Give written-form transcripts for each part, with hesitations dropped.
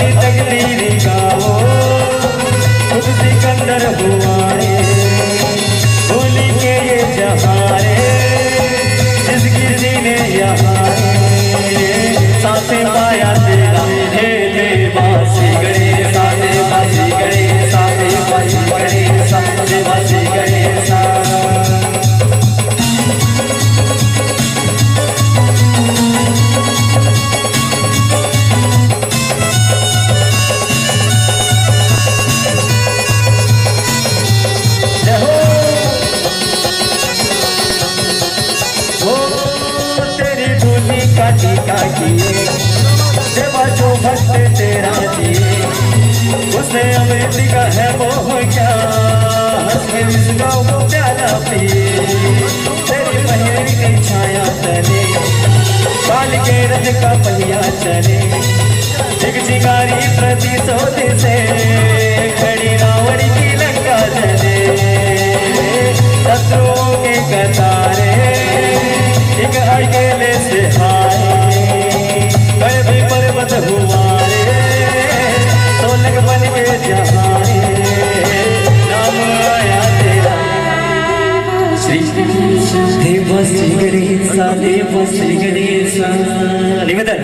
अपनी तकदीर का वो खुद सिकंदर हुआ रे, भूली के ये जहां रे, जिस किसी ने यहाँ रे साथे पाया तेरा हे देवासी गणेश, देवासी गणेश, देवासी गणेश, देवासी गणेश। टीका किए देवा जो भक्त तेरा जिए, उसे अमृत का है वो क्या, हंस के इसका वो प्याला पिए, तेरी महिर की छाया तले, काल के रथ का पहिया चले, एक चिंगारी प्रतिशोध से खड़ी रावण की लंका जले, शत्रुओं के कतारे एक अकेले से पर्वत हुआ रे, सोलग बन के जहाँ नाम आया तेरा श्री देवासी गणेशा, देवासी गणेशा। निवेदन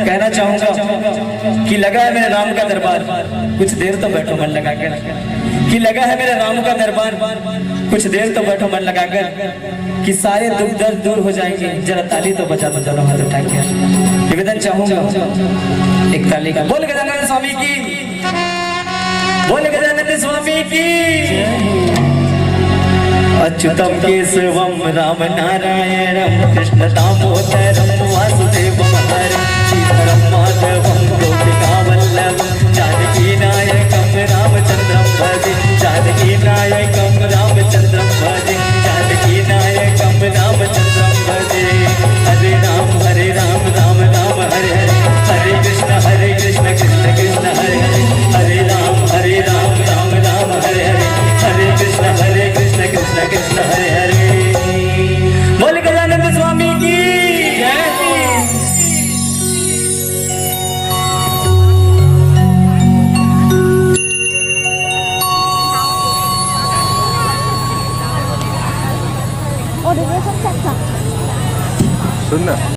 कहना चाहूंगा कि लगा है मेरे राम का दरबार, कुछ देर तो बैठो मन लगाकर, कि लगा है मेरे राम का दरबार, कुछ देर तो बैठो मन लगाकर, कि सारे दुख दर्द दूर हो जाएंगे, जरा ताली तो बजा दो दोनों हाथ उठा के। निवेदन चाहूंगा एक ताली का। बोल गजानन स्वामी की, बोल गजानन स्वामी की। अच्युतम केशवम राम नारायणम कृष्ण दामोदरम वासुदेवम हरम सीताराम माधवम गोपिका वल्लभम जानकी नायकम रामचंद्रम भजे, जानकी नायकम रामचंद्रम भजे, जानकी नायकम रामचंद्रम भजे। हरे राम राम राम हरे हरे, हरे कृष्ण कृष्ण कृष्ण हरे हरे, हरे राम राम हरे हरे, हरे कृष्ण कृष्ण कृष्ण हरे हरे। बोल गजानन स्वामी की जय। सुनना